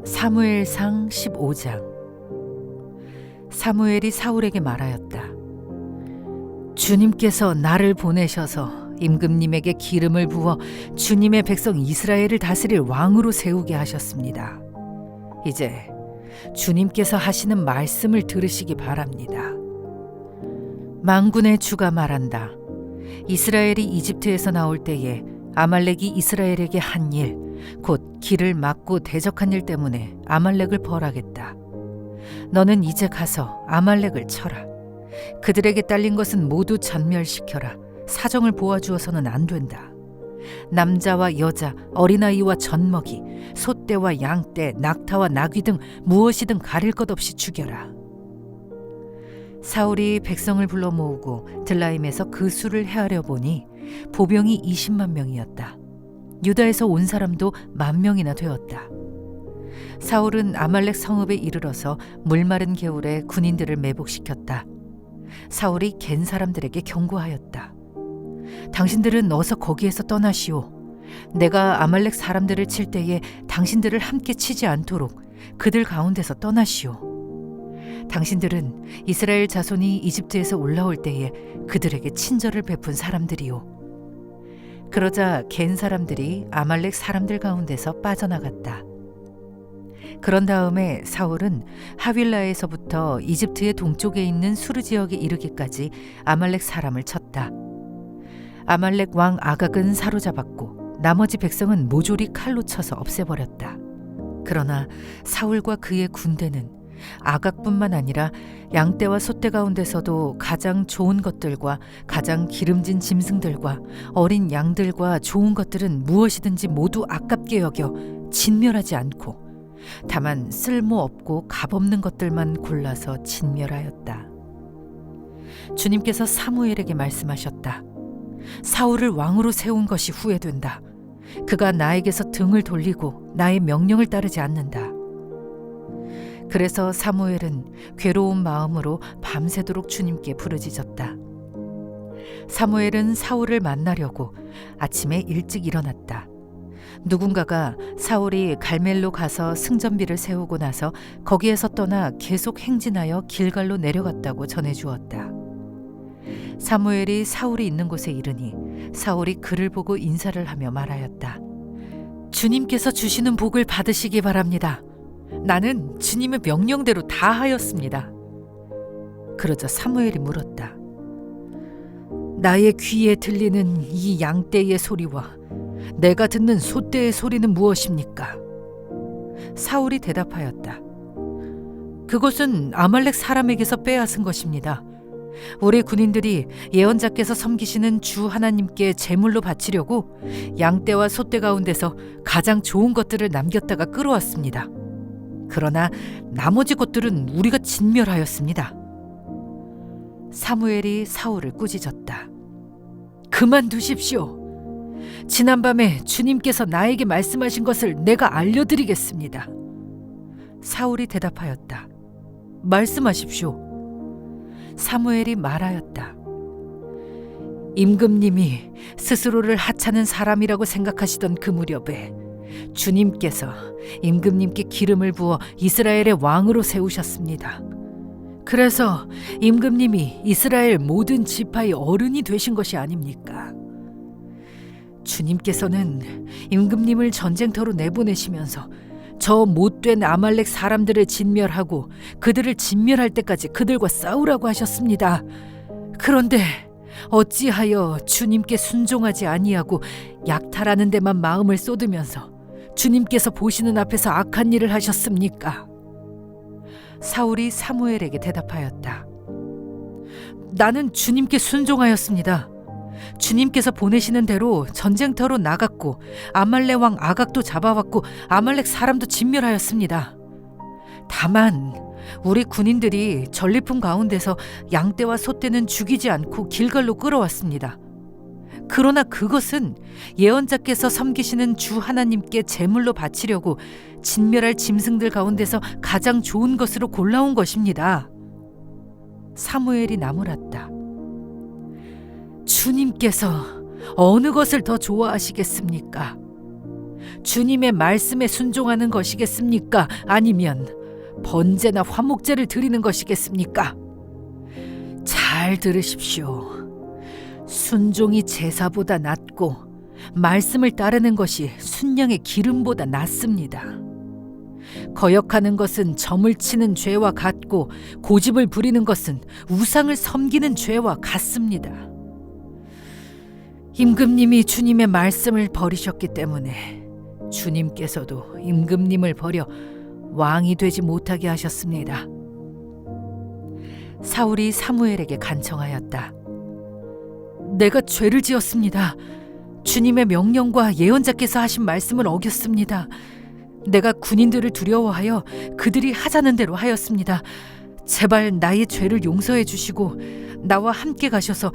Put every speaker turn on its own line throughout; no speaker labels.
사무엘상 15장. 사무엘이 사울에게 말하였다. 주님께서 나를 보내셔서 임금님에게 기름을 부어 주님의 백성 이스라엘을 다스릴 왕으로 세우게 하셨습니다. 이제 주님께서 하시는 말씀을 들으시기 바랍니다. 만군의 주가 말한다. 이스라엘이 이집트에서 나올 때에 아말렉이 이스라엘에게 한 일, 곧 길을 막고 대적한 일 때문에 아말렉을 벌하겠다. 너는 이제 가서 아말렉을 쳐라. 그들에게 딸린 것은 모두 전멸시켜라. 사정을 보아주어서는 안 된다. 남자와 여자, 어린아이와 젖먹이, 소떼와 양떼, 낙타와 나귀 등 무엇이든 가릴 것 없이 죽여라. 사울이 백성을 불러 모으고 들라임에서 그 수를 헤아려 보니 보병이 20만 명이었다. 유다에서 온 사람도 10,000명이나 되었다. 사울은 아말렉 성읍에 이르러서 물마른 겨울에 군인들을 매복시켰다. 사울이 겐 사람들에게 경고하였다. 당신들은 어서 거기에서 떠나시오. 내가 아말렉 사람들을 칠 때에 당신들을 함께 치지 않도록 그들 가운데서 떠나시오. 당신들은 이스라엘 자손이 이집트에서 올라올 때에 그들에게 친절을 베푼 사람들이오. 그러자 겐 사람들이 아말렉 사람들 가운데서 빠져나갔다. 그런 다음에 사울은 하윌라에서부터 이집트의 동쪽에 있는 수르 지역에 이르기까지 아말렉 사람을 쳤다. 아말렉 왕 아각은 사로잡았고 나머지 백성은 모조리 칼로 쳐서 없애버렸다. 그러나 사울과 그의 군대는 아각뿐만 아니라 양떼와 소떼 가운데서도 가장 좋은 것들과 가장 기름진 짐승들과 어린 양들과 좋은 것들은 무엇이든지 모두 아깝게 여겨 진멸하지 않고 다만 쓸모없고 값없는 것들만 골라서 진멸하였다. 주님께서 사무엘에게 말씀하셨다. 사울을 왕으로 세운 것이 후회된다. 그가 나에게서 등을 돌리고 나의 명령을 따르지 않는다. 그래서 사무엘은 괴로운 마음으로 밤새도록 주님께 부르짖었다. 사무엘은 사울을 만나려고 아침에 일찍 일어났다. 누군가가 사울이 갈멜로 가서 승전비를 세우고 나서 거기에서 떠나 계속 행진하여 길갈로 내려갔다고 전해주었다. 사무엘이 사울이 있는 곳에 이르니 사울이 그를 보고 인사를 하며 말하였다. 주님께서 주시는 복을 받으시기 바랍니다. 나는 주님의 명령대로 다 하였습니다. 그러자 사무엘이 물었다. 나의 귀에 들리는 이 양떼의 소리와 내가 듣는 소떼의 소리는 무엇입니까? 사울이 대답하였다. 그것은 아말렉 사람에게서 빼앗은 것입니다. 우리 군인들이 예언자께서 섬기시는 주 하나님께 제물로 바치려고 양떼와 소떼 가운데서 가장 좋은 것들을 남겼다가 끌어왔습니다. 그러나 나머지 것들은 우리가 진멸하였습니다. 사무엘이 사울을 꾸짖었다. 그만두십시오. 지난밤에 주님께서 나에게 말씀하신 것을 내가 알려드리겠습니다. 사울이 대답하였다. 말씀하십시오. 사무엘이 말하였다. 임금님이 스스로를 하찮은 사람이라고 생각하시던 그 무렵에 주님께서 임금님께 기름을 부어 이스라엘의 왕으로 세우셨습니다. 그래서 임금님이 이스라엘 모든 지파의 어른이 되신 것이 아닙니까? 주님께서는 임금님을 전쟁터로 내보내시면서 저 못된 아말렉 사람들을 진멸하고 그들을 진멸할 때까지 그들과 싸우라고 하셨습니다. 그런데 어찌하여 주님께 순종하지 아니하고 약탈하는 데만 마음을 쏟으면서 주님께서 보시는 앞에서 악한 일을 하셨습니까? 사울이 사무엘에게 대답하였다. 나는 주님께 순종하였습니다. 주님께서 보내시는 대로 전쟁터로 나갔고 아말렉 왕 아각도 잡아왔고 아말렉 사람도 진멸하였습니다. 다만 우리 군인들이 전리품 가운데서 양떼와 소떼는 죽이지 않고 길갈로 끌어왔습니다. 그러나 그것은 예언자께서 섬기시는 주 하나님께 제물로 바치려고 진멸할 짐승들 가운데서 가장 좋은 것으로 골라온 것입니다. 사무엘이 나무랐다. 주님께서 어느 것을 더 좋아하시겠습니까? 주님의 말씀에 순종하는 것이겠습니까? 아니면 번제나 화목제를 드리는 것이겠습니까? 잘 들으십시오. 순종이 제사보다 낫고 말씀을 따르는 것이 순양의 기름보다 낫습니다. 거역하는 것은 점을 치는 죄와 같고 고집을 부리는 것은 우상을 섬기는 죄와 같습니다. 임금님이 주님의 말씀을 버리셨기 때문에 주님께서도 임금님을 버려 왕이 되지 못하게 하셨습니다. 사울이 사무엘에게 간청하였다. 내가 죄를 지었습니다. 주님의 명령과 예언자께서 하신 말씀을 어겼습니다. 내가 군인들을 두려워하여 그들이 하자는 대로 하였습니다. 제발 나의 죄를 용서해 주시고 나와 함께 가셔서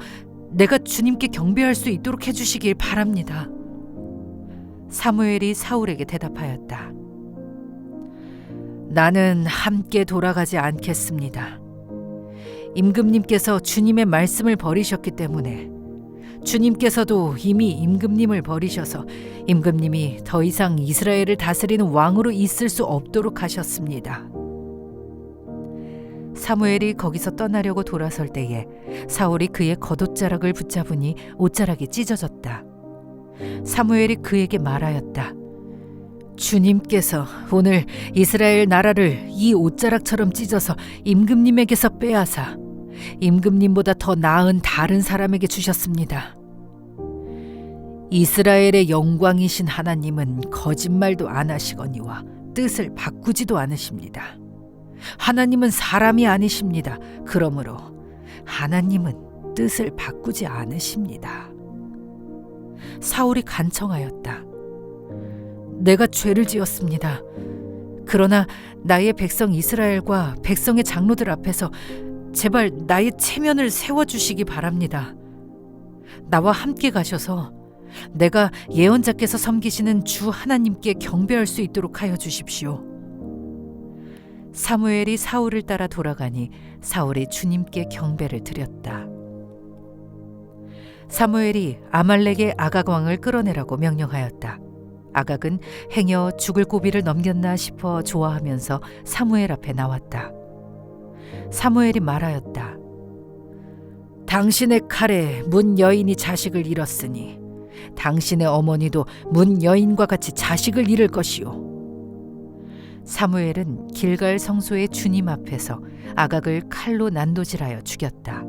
내가 주님께 경배할 수 있도록 해주시길 바랍니다. 사무엘이 사울에게 대답하였다. 나는 함께 돌아가지 않겠습니다. 임금님께서 주님의 말씀을 버리셨기 때문에 주님께서도 이미 임금님을 버리셔서 임금님이 더 이상 이스라엘을 다스리는 왕으로 있을 수 없도록 하셨습니다. 사무엘이 거기서 떠나려고 돌아설 때에 사울이 그의 겉옷자락을 붙잡으니 옷자락이 찢어졌다. 사무엘이 그에게 말하였다. 주님께서 오늘 이스라엘 나라를 이 옷자락처럼 찢어서 임금님에게서 빼앗아 임금님보다 더 나은 다른 사람에게 주셨습니다. 이스라엘의 영광이신 하나님은 거짓말도 안 하시거니와 뜻을 바꾸지도 않으십니다. 하나님은 사람이 아니십니다. 그러므로 하나님은 뜻을 바꾸지 않으십니다. 사울이 간청하였다. 내가 죄를 지었습니다. 그러나 나의 백성 이스라엘과 백성의 장로들 앞에서 제발 나의 체면을 세워주시기 바랍니다. 나와 함께 가셔서 내가 예언자께서 섬기시는 주 하나님께 경배할 수 있도록 하여 주십시오. 사무엘이 사울을 따라 돌아가니 사울이 주님께 경배를 드렸다. 사무엘이 아말렉의 아각 왕을 끌어내라고 명령하였다. 아각은 행여 죽을 고비를 넘겼나 싶어 좋아하면서 사무엘 앞에 나왔다. 사무엘이 말하였다. 당신의 칼에 문 여인이 자식을 잃었으니 당신의 어머니도 문 여인과 같이 자식을 잃을 것이요. 사무엘은 길갈 성소의 주님 앞에서 아각을 칼로 난도질하여 죽였다.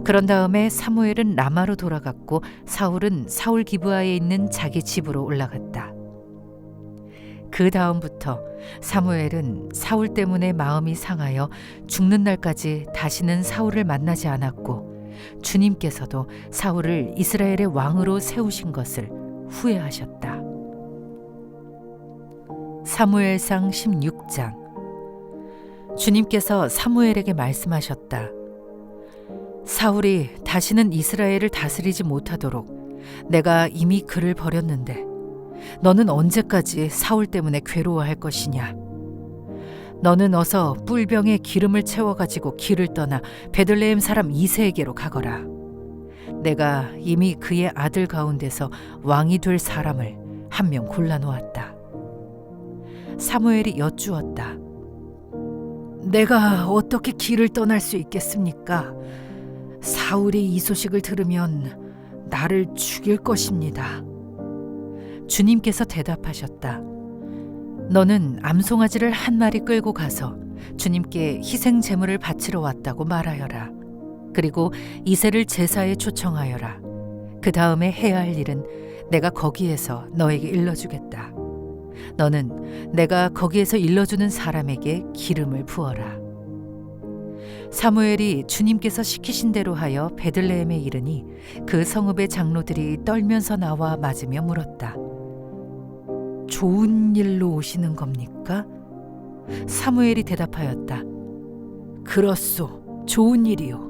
그런 다음에 사무엘은 라마로 돌아갔고 사울은 사울 기브아에 있는 자기 집으로 올라갔다. 그 다음부터 사무엘은 사울 때문에 마음이 상하여 죽는 날까지 다시는 사울을 만나지 않았고 주님께서도 사울을 이스라엘의 왕으로 세우신 것을 후회하셨다. 사무엘상 16장. 주님께서 사무엘에게 말씀하셨다. 사울이 다시는 이스라엘을 다스리지 못하도록 내가 이미 그를 버렸는데 너는 언제까지 사울 때문에 괴로워할 것이냐? 너는 어서 뿔병에 기름을 채워가지고 길을 떠나 베들레헴 사람 이새에게로 가거라. 내가 이미 그의 아들 가운데서 왕이 될 사람을 한 명 골라놓았다. 사무엘이 여쭈었다. 내가 어떻게 길을 떠날 수 있겠습니까? 사울이 이 소식을 들으면 나를 죽일 것입니다. 주님께서 대답하셨다. 너는 암송아지를 한 마리 끌고 가서 주님께 희생 제물을 바치러 왔다고 말하여라. 그리고 이새를 제사에 초청하여라. 그 다음에 해야 할 일은 내가 거기에서 너에게 일러주겠다. 너는 내가 거기에서 일러주는 사람에게 기름을 부어라. 사무엘이 주님께서 시키신 대로 하여 베들레헴에 이르니 그 성읍의 장로들이 떨면서 나와 맞으며 물었다. 좋은 일로 오시는 겁니까? 사무엘이 대답하였다. 그렇소, 좋은 일이요.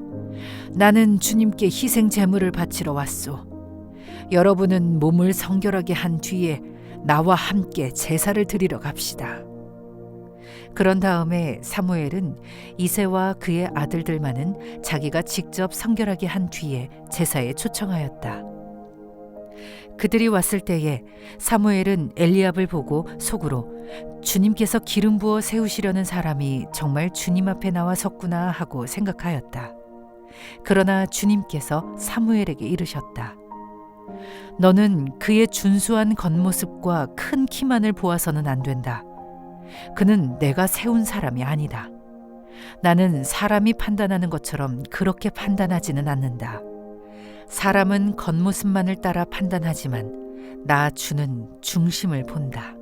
나는 주님께 희생 제물을 바치러 왔소. 여러분은 몸을 성결하게 한 뒤에 나와 함께 제사를 드리러 갑시다. 그런 다음에 사무엘은 이새와 그의 아들들만은 자기가 직접 성결하게 한 뒤에 제사에 초청하였다. 그들이 왔을 때에 사무엘은 엘리압을 보고 속으로 주님께서 기름 부어 세우시려는 사람이 정말 주님 앞에 나와 섰구나 하고 생각하였다. 그러나 주님께서 사무엘에게 이르셨다. 너는 그의 준수한 겉모습과 큰 키만을 보아서는 안 된다. 그는 내가 세운 사람이 아니다. 나는 사람이 판단하는 것처럼 그렇게 판단하지는 않는다. 사람은 겉모습만을 따라 판단하지만 나 주는 중심을 본다.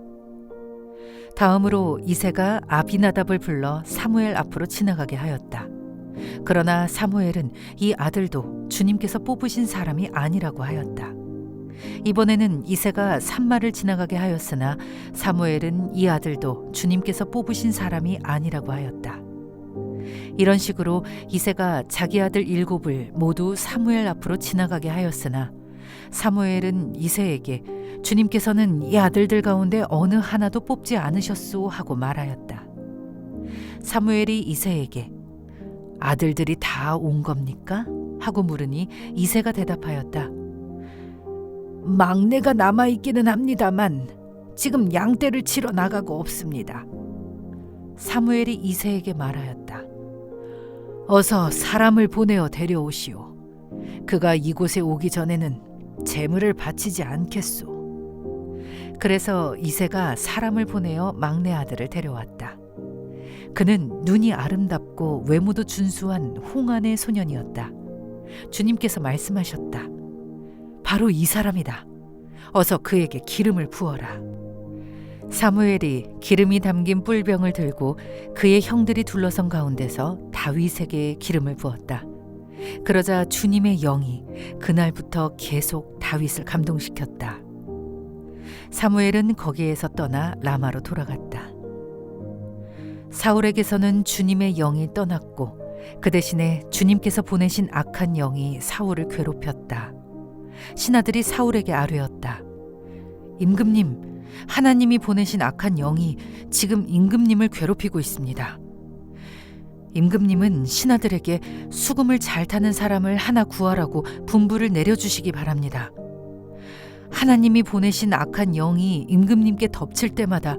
다음으로 이새가 아비나답을 불러 사무엘 앞으로 지나가게 하였다. 그러나 사무엘은 이 아들도 주님께서 뽑으신 사람이 아니라고 하였다. 이번에는 이새가 산마를 지나가게 하였으나 사무엘은 이 아들도 주님께서 뽑으신 사람이 아니라고 하였다. 이런 식으로 이새가 자기 아들 7을 모두 사무엘 앞으로 지나가게 하였으나 사무엘은 이새에게 주님께서는 이 아들들 가운데 어느 하나도 뽑지 않으셨소 하고 말하였다. 사무엘이 이새에게 아들들이 다 온 겁니까? 하고 물으니 이새가 대답하였다. 막내가 남아있기는 합니다만 지금 양떼를 치러 나가고 없습니다. 사무엘이 이새에게 말하였다. 어서 사람을 보내어 데려오시오. 그가 이곳에 오기 전에는 제물을 바치지 않겠소. 그래서 이새가 사람을 보내어 막내 아들을 데려왔다. 그는 눈이 아름답고 외모도 준수한 홍안의 소년이었다. 주님께서 말씀하셨다. 바로 이 사람이다. 어서 그에게 기름을 부어라. 사무엘이 기름이 담긴 뿔병을 들고 그의 형들이 둘러선 가운데서 다윗에게 기름을 부었다. 그러자 주님의 영이 그날부터 계속 다윗을 감동시켰다. 사무엘은 거기에서 떠나 라마로 돌아갔다. 사울에게서는 주님의 영이 떠났고 그 대신에 주님께서 보내신 악한 영이 사울을 괴롭혔다. 신하들이 사울에게 아뢰었다. 임금님, 하나님이 보내신 악한 영이 지금 임금님을 괴롭히고 있습니다. 임금님은 신하들에게 수금을 잘 타는 사람을 하나 구하라고 분부를 내려주시기 바랍니다. 하나님이 보내신 악한 영이 임금님께 덮칠 때마다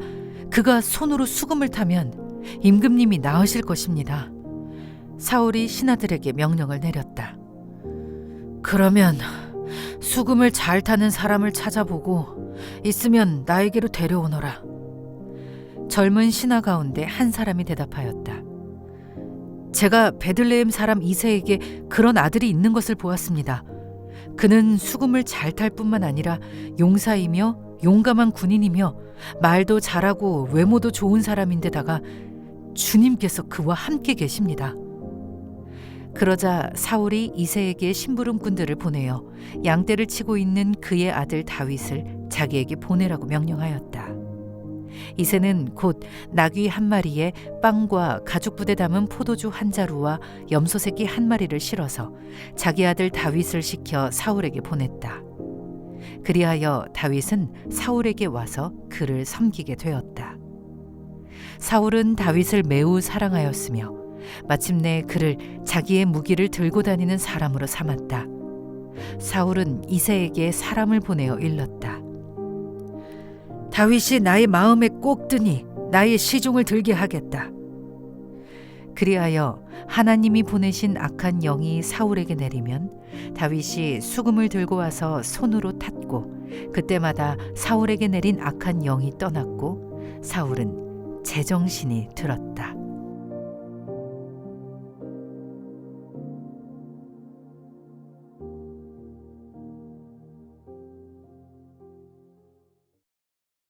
그가 손으로 수금을 타면 임금님이 나으실 것입니다. 사울이 신하들에게 명령을 내렸다. 그러면 수금을 잘 타는 사람을 찾아보고 있으면 나에게로 데려오너라. 젊은 신하 가운데 한 사람이 대답하였다. 제가 베들레헴 사람 이새에게 그런 아들이 있는 것을 보았습니다. 그는 수금을 잘 탈 뿐만 아니라 용사이며 용감한 군인이며 말도 잘하고 외모도 좋은 사람인데다가 주님께서 그와 함께 계십니다. 그러자 사울이 이새에게 심부름꾼들을 보내어 양떼를 치고 있는 그의 아들 다윗을 자기에게 보내라고 명령하였다. 이새는 곧 나귀 한 마리에 빵과 가죽부대 담은 포도주 한 자루와 염소 새끼 한 마리를 실어서 자기 아들 다윗을 시켜 사울에게 보냈다. 그리하여 다윗은 사울에게 와서 그를 섬기게 되었다. 사울은 다윗을 매우 사랑하였으며 마침내 그를 자기의 무기를 들고 다니는 사람으로 삼았다. 사울은 이새에게 사람을 보내어 일렀다. 다윗이 나의 마음에 꼭 드니 나의 시종을 들게 하겠다. 그리하여 하나님이 보내신 악한 영이 사울에게 내리면 다윗이 수금을 들고 와서 손으로 탔고 그때마다 사울에게 내린 악한 영이 떠났고 사울은 제정신이 들었다.